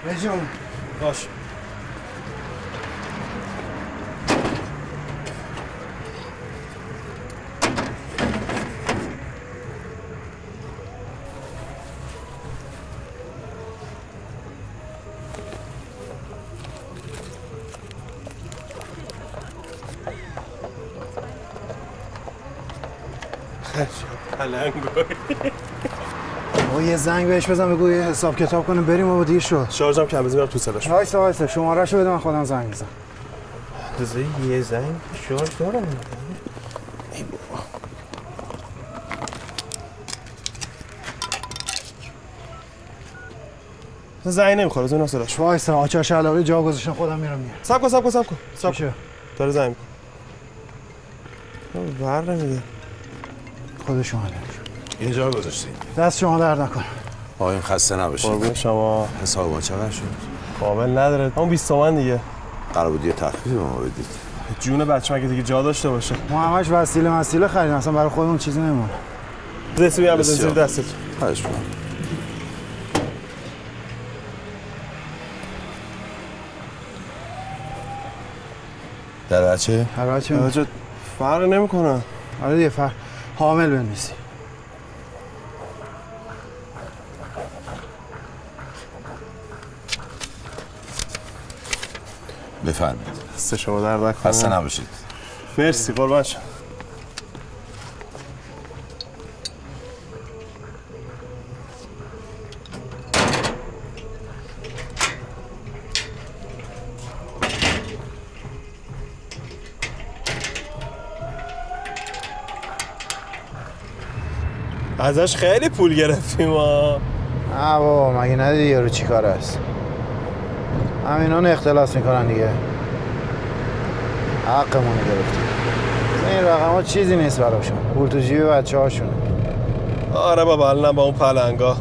بجون باش. او یه زنگ بهش بزن بگو یه حساب کتاب کنه بریم و دیر شد. شارژم کم بزنم تو صداش. وایسا شماره‌شو بده من خودم زنگ میزنم. یه زنگ شارژ دارم. ای بابا. زنگ نمیخوره زون صداش. وایسا آچار شلاقی جا گذاشتم خودم میرم میام. صبر کن. داره زنگ میکنه. بر نمیده. خود شما اینجا گذاشتی. دست شما درد نکن. آقایون خسته نباشید. قربون شما. حساب ما چقدر شد؟ کامل نداره. همون 20 تومن دیگه. قرار بود یه تخفیفی به ما بدید. جون بچه مگه دیگه جا داشته باشه. ما همش وسیله خریدیم اصلا برای خودمون چیزی نمونه. رسیدی هم بزن زیر دستت. خواهش می‌کنم. در بچه فرق نمیکنه. آره دیگه حامل بنویسی. بفرمایید. دست شما درد نکنه. خسته نباشید. مرسی قربان شم. ازش خیلی پول گرفتیم ها. نه بابا مگه ندیدی یارو چی کار است؟ همینان اختلاس میکنن دیگه. حقمون گرفتیم. این رقم ها چیزی نیست براشون. پول تو جیب بچه هاشونه. آره بابا الان با اون پلنگا.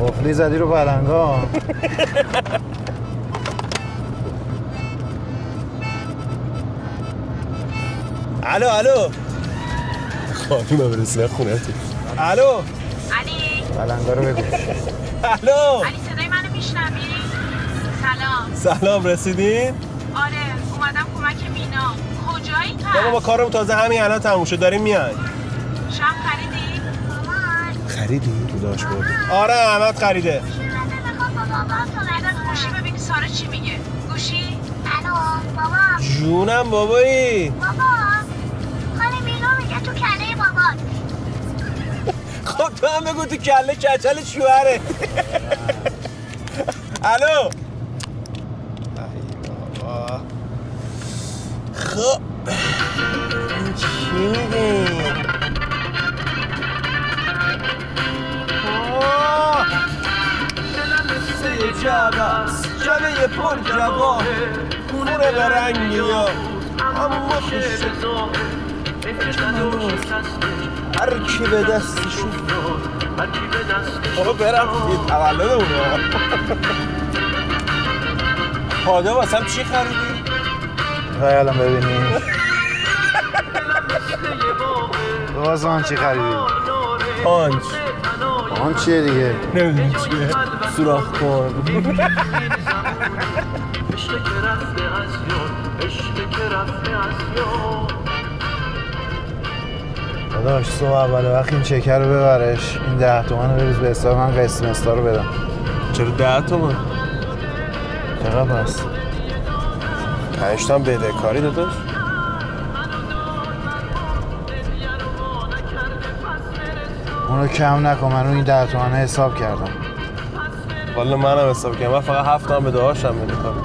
قفلی زدی رو پلنگا. الو خانومم برسیدن خونه تو. الو علی پلنگا رو بگوش. الو علی صدای منو میشنوی؟ سلام رسیدین؟ آره اومدم کمک مینا. کجایی تو؟ بابا با کارم تازه همین الان تموم شد داریم میایم. شام خریدی؟ خریدی؟ تو داشت برده. آره احمد خریده. گوشی ببینی سارا چی میگه. گوشی؟ الو بابا. جونم بابایی. بابا خاله مینا میگه تو کله بابات. خب تو هم بگو تو کله کچل شوهره. الو خب چی میگی؟ دلم مثل جبست جبه پر جواهه خونه برنگی ها اما خوشه هر کی به دستشون بابا برم تولد اونه خاده واسم چی خریدی؟ خواهی الان ببینیم. واسه من چی خریدی؟ پانچ. آن چیه دیگه؟ نمیدونی چیه؟ سوراخ کن. داداش صبح اول وقت این چکر رو ببرش. این 10 تومن رو بریز به حساب من قسمستا رو بدم. چرا 10 تومن؟ چقدر پس؟ 5 تا بدهکاری داداش؟ اونو کم نکن من رو این 10 تومن حساب کردم. والا منم حساب کردم من فقط 7 تا بدهاشم بدهکاری.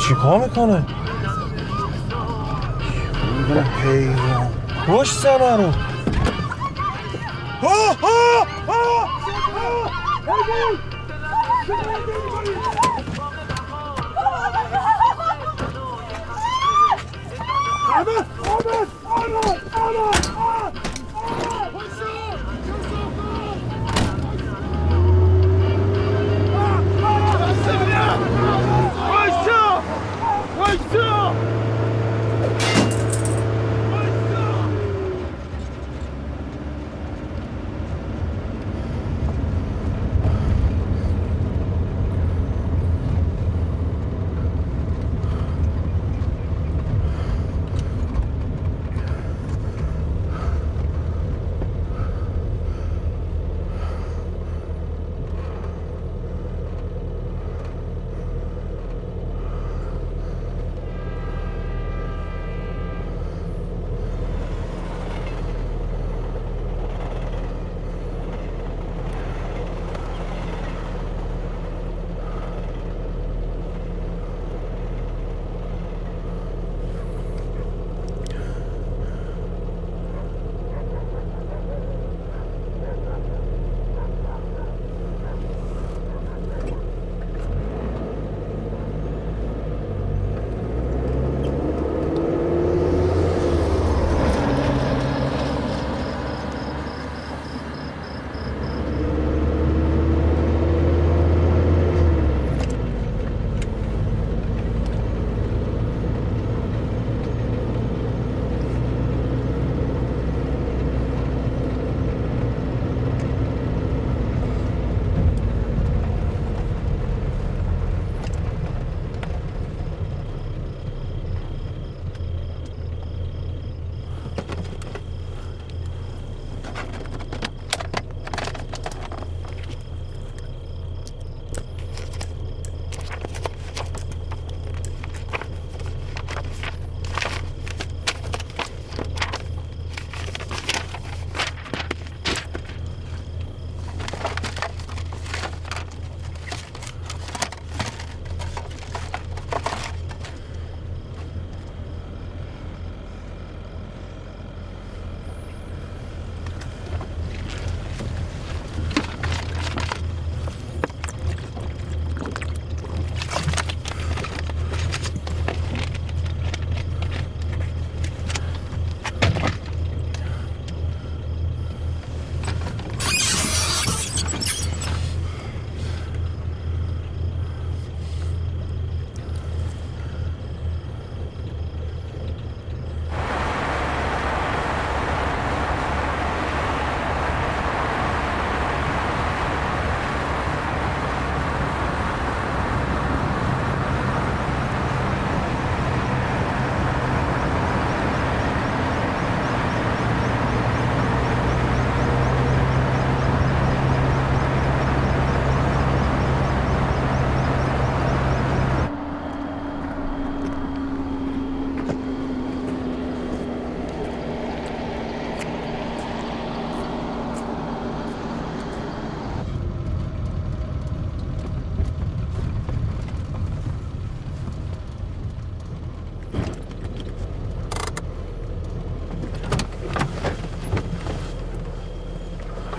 چیکار میکنه؟ پیرون پشت زنه رو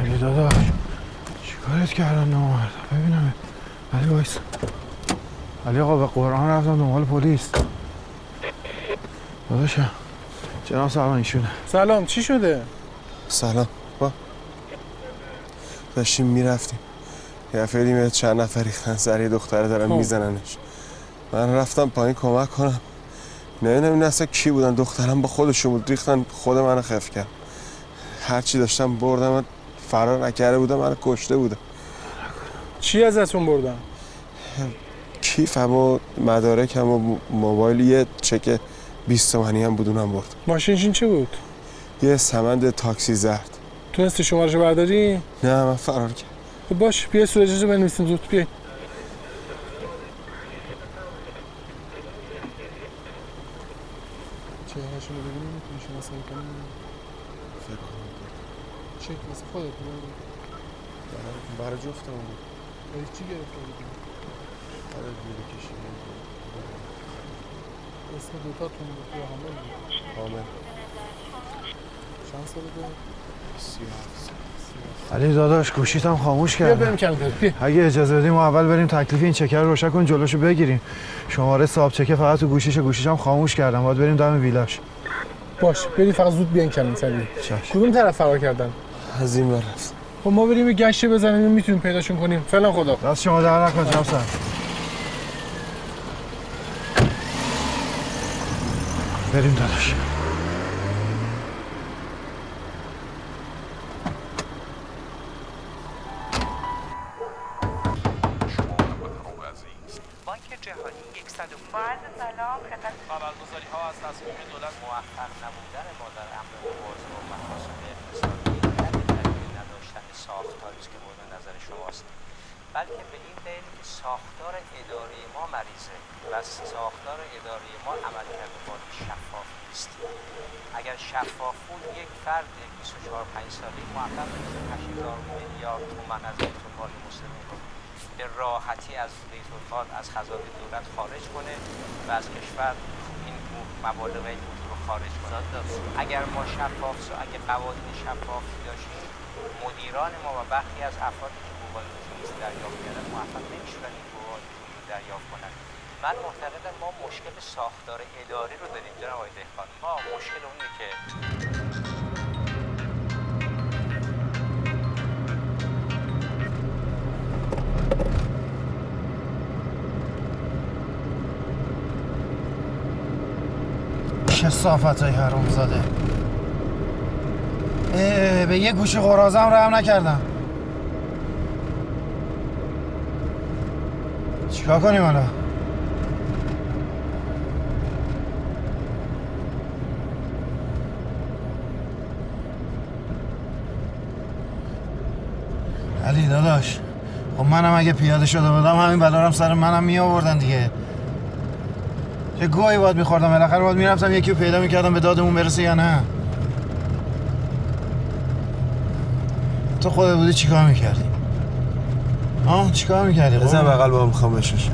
علی داداش چیکارت کردن نامرد؟ ببینم علی وایس. علی آقا به قرآن رفتم دنبال پلیس. داداشم جناب سلام ایشونه. سلام چی شده؟ سلام با داشتیم میرفتیم یه فعلی میاد چند نفر ریختن سر یه دختره دارن میزننش. من رفتم پایین کمک کنم نمیدونم این اصلا کی بودن. دخترم با خودشون بود ریختن خود منو خف کرد. هرچی داشتم بردم من فرار نکرده بودم منو کشته بودم. چی ازتون بردن؟ کیفم و مدارکم و موبایل یه چک 20 تومانی هم بود اونم برد. ماشینشین چی بود؟ یه سمند تاکسی زرد. تونستی شماره‌شو برداری؟ نه من فرار کردم. خب باش بیا سوژه‌شو بنویسیم زود بیا. چهره‌شو ببینیم میتونی شناسایی کنی؟ فکر کنم چی؟ مثل خودت برای جفتمون بود. چی گرفته بودی؟ آره دیگه کشیده اسم دوتاتون بود یا حامل بود؟ حامل چند ساله داره؟ 37 علی داداش گوشیت هم خاموش بیا کردم. بریم کلانتری بیا. اگه اجازه بدیم ما اول بریم تکلیف این چکر رو روشن کن جلوشو بگیریم. شماره صاحب چکه فقط تو گوشیش هم خاموش کردم. باید بریم دم ویلاش. باش بریم فقط زود بیاین کلانتری. چشم. کدوم طرف فرار کردن؟ از این برفت. خب ما بریم یه گشت بزنیم میتونیم پیداشون کنیم. فعلا خدا. دست شما در نکن جناب صاحب. بریم داداش. بانک جهانی 100 باید سلام خدمت خبرگزاری ها از تصمیم دولت موفق نبودن ما در امر مبارزه با مفاسد اقتصادی دلیل نداشتن ساختاری است که مورد نظر شماست، بلکه به این دلیل که ساختار اداری ما مریضه و ساختار اداری ما عملکرد مالی شفاف نیست. اگر شفاف بود یک فرد 24-5 ساله موفق میشه 80 میلیارد تومان از بیت‌المال مسلمین رو به راحتی از بیت‌المال از خزانه دولت خارج کنه و از کشور این مبالغ رو خارج کنه. اگر ما اگر قوانین شفافی داشتیم، مدیران ما و برخی از افرادی که حقوق نجومی دریافت کردن موفق نمی‌شدن این حقوق نجومی رو دریافت کنن. من معتقدم ما مشکل ساختار اداری رو داریم جناب آقای دهقان. ما مشکل اونه که چه صافتای حروم زاده. به یه گوشه قرازم رحم نکردم. چیکار کنیم حالا؟ علی داداش، خب منم اگه پیاده شده بودم همین بلا رو سر منم می آوردن دیگه. چه گویی باید میخوردم، بالاخره باید میرفتم یکی رو پیدا میکردم به دادمون برسه یا نه. تو خودت بودی چیکار میکردی؟ چیکار میکردی؟ بزن بغل با هم میخوام بشش.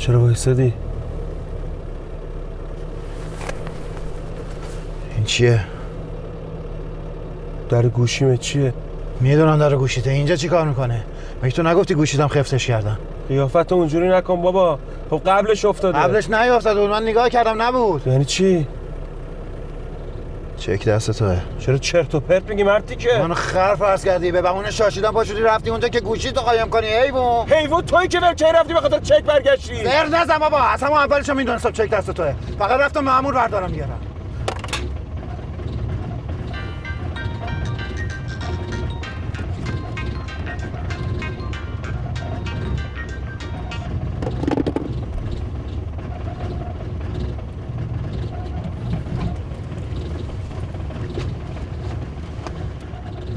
چرا وایسادی؟ این چیه؟ در گوشیمه چیه؟ میدونم در گوشیته. اینجا چی کار میکنه؟ مگه تو نگفتی گوشیدم خفتش کردن؟ قیافت اونجوری نکن بابا. خب قبلش افتاده. قبلش نیافتاد بود، من نگاه کردم نبود. یعنی چی؟ چک دست توه. چرا چرت و پرت میگی مرتی که؟ منو خر فرض کردی، به بهونه شاشیدن پاشودی رفتی اونجا که گوشی تو قایم کنی. حیوان تویی که کی رفتی به خاطر چک برگشتی؟ زر نزن بابا، از همون اولش میدونستم چک دست توه. فقط رفتم مأمور بردارم بیارم.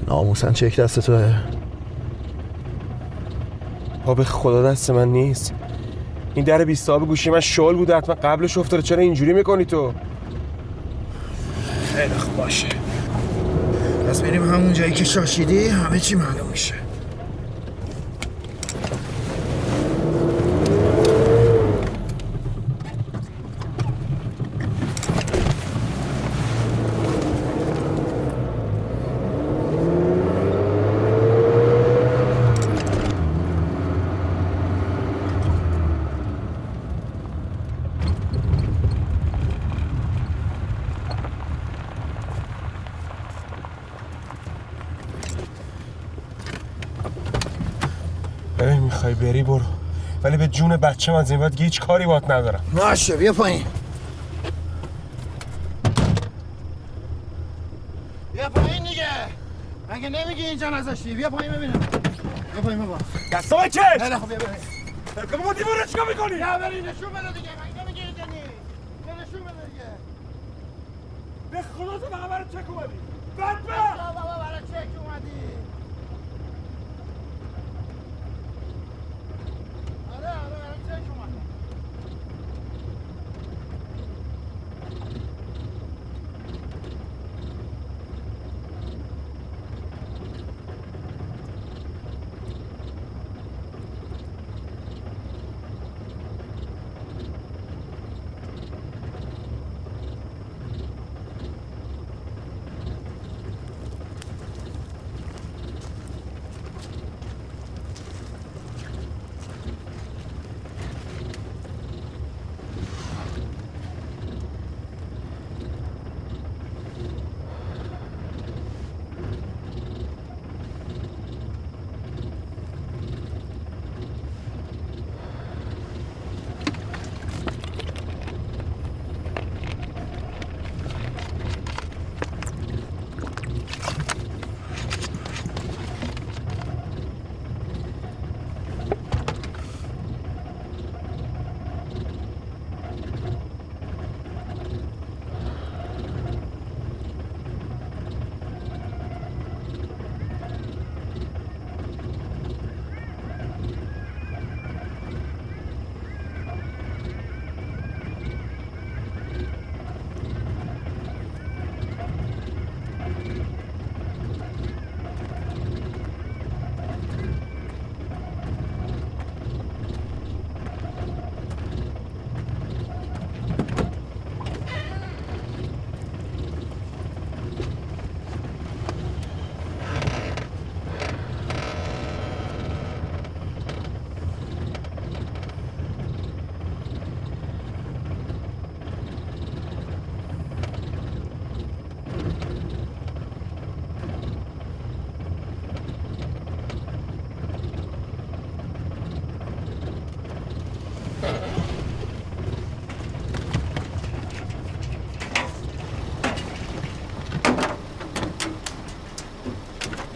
ناموسن چک دست توه. به خدا دست من نیست. این در 20 آب گوشی من شل بود، حتما قبلش افتاده. چرا اینجوری میکنی تو؟ خیلی خوب باشه، پس بریم همون جایی که شاشیدی، همه چی معلوم میشه. میخوای بری برو، ولی به جون بچه‌م از این بعد هیچ کاری باهات ندارم. باشه بیا پایین. بیا پایین دیگه. مگه نمیگی اینجا نذاشتی؟ بیا پایین ببینم. بیا پایین بابا. دستام کش. خیلی خوب بیا بریم. بابا دیوونه چیکار می‌کنی؟ بیا بریم نشون بده دیگه. مگه نمیگی اینجا نیست؟ بیا نشون بده دیگه. به خدا تو فقط برای چک اومدی. بدبخت. بابا برای چک اومدی.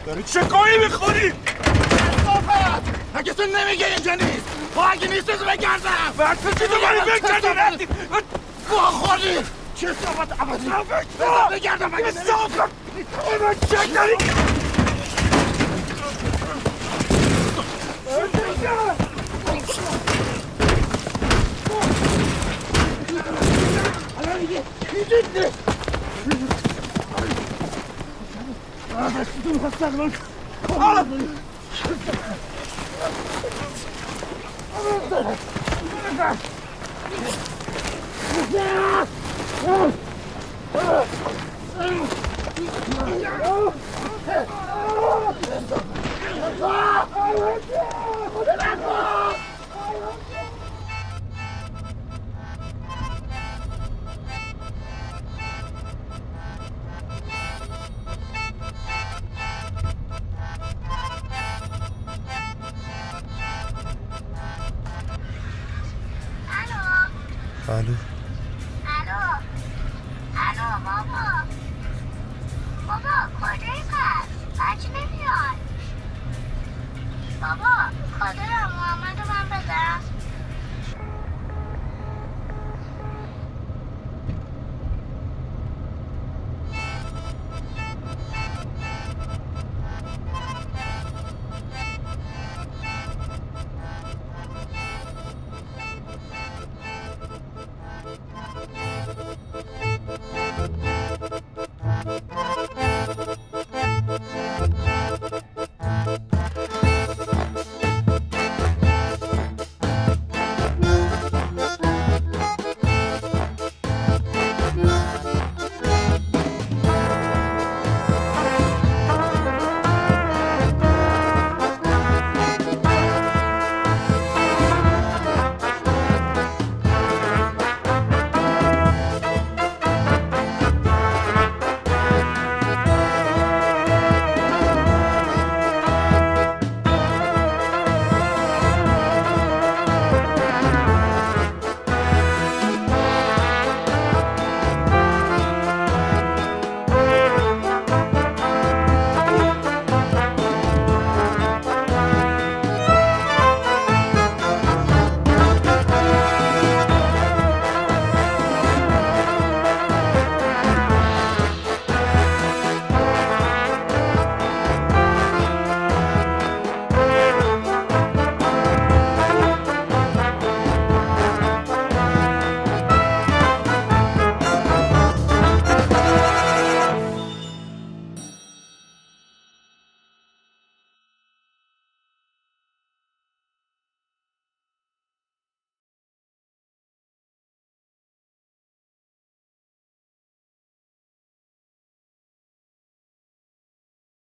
داری چه گویی میخوری؟ کثافت! اگه تو نمیگه اینجا نیست، خب اگه نیست تو بگردم! وقت چی تو باری بگردی رفتی؟ خوردی! کثافت عوضی! بگردم اگه نمیگه! کثافت! اون چک داری؟ الو بابا کجایی پس؟ بچه نمیاد بابا کادر محمد رو من بدم